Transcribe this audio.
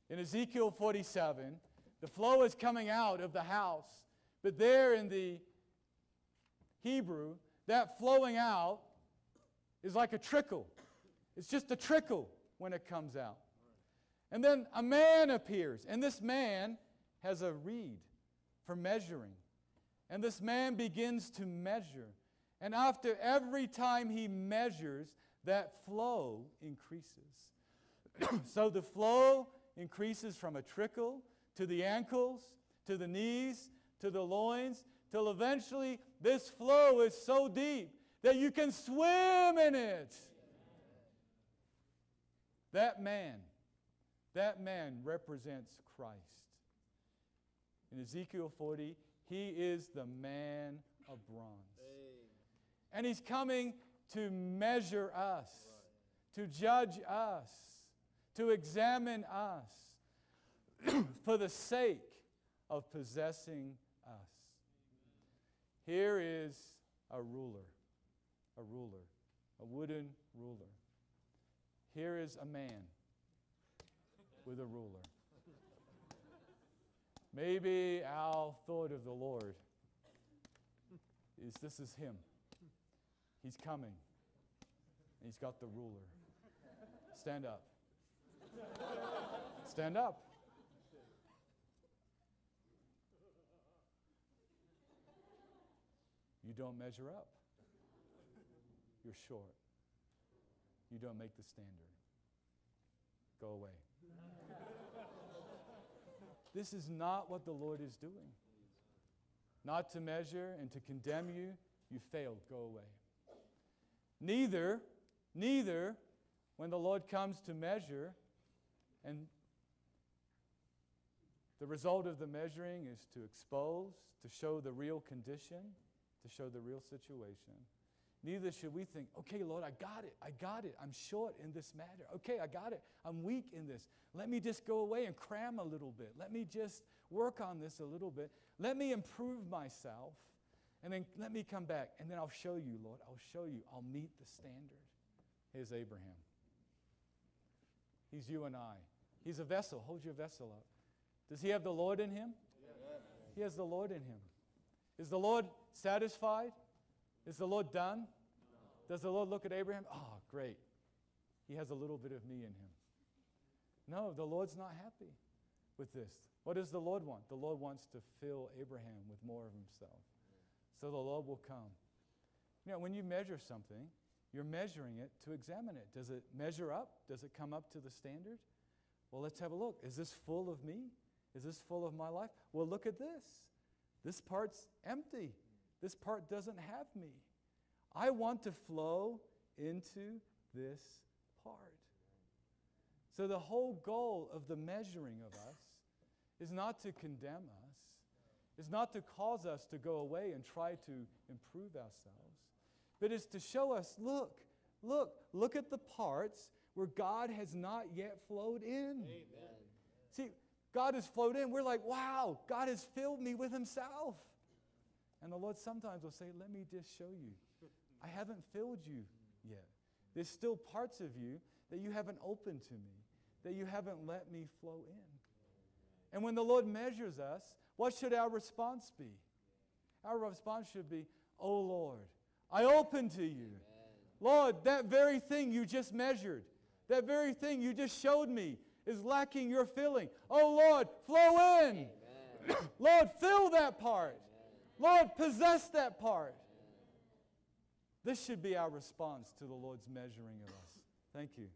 In Ezekiel 47, the flow is coming out of the house, but there in the Hebrew, that flowing out is like a trickle. It's just a trickle when it comes out. And then a man appears, and this man has a reed for measuring. And this man begins to measure. And after every time he measures, that flow increases. So the flow increases from a trickle to the ankles, to the knees, to the loins, till eventually this flow is so deep that you can swim in it. That man represents Christ. In Ezekiel 40, he is the man of bronze. And he's coming to measure us, to judge us, to examine us for the sake of possessing us. Here is a ruler, a wooden ruler. Here is a man with a ruler. Maybe our thought of the Lord is this is him. He's coming. He's got the ruler. Stand up. Stand up. You don't measure up. You're short. You don't make the standard. Go away. This is not what the Lord is doing. Not to measure and to condemn you. You failed. Go away. Neither when the Lord comes to measure and the result of the measuring is to expose, to show the real condition, to show the real situation. Neither should we think, okay, Lord, I got it. I'm short in this matter. Okay, I got it. I'm weak in this. Let me just go away and cram a little bit. Let me just work on this a little bit. Let me improve myself. And then let me come back. And then I'll show you, Lord. I'll show you. I'll meet the standard. Here's Abraham. He's you and I. He's a vessel. Hold your vessel up. Does he have the Lord in him? Yes. He has the Lord in him. Is the Lord satisfied? Is the Lord done? No. Does the Lord look at Abraham? Oh, great. He has a little bit of me in him. No, the Lord's not happy with this. What does the Lord want? The Lord wants to fill Abraham with more of himself. So the Lord will come. You know, when you measure something, you're measuring it to examine it. Does it measure up? Does it come up to the standard? Well, let's have a look. Is this full of me? Is this full of my life? Well, look at this. This part's empty. This part doesn't have me. I want to flow into this part. So the whole goal of the measuring of us is not to condemn us, is not to cause us to go away and try to improve ourselves, but is to show us, look at the parts where God has not yet flowed in. Amen. See, God has flowed in. We're like, wow, God has filled me with himself. And the Lord sometimes will say, let me just show you. I haven't filled you yet. There's still parts of you that you haven't opened to me, that you haven't let me flow in. And when the Lord measures us, what should our response be? Our response should be, oh Lord, I open to you. Amen. Lord, that very thing you just measured, that very thing you just showed me is lacking your filling. Oh Lord, flow in. Lord, fill that part. Amen. Lord, possess that part. Amen. This should be our response to the Lord's measuring of us. Thank you.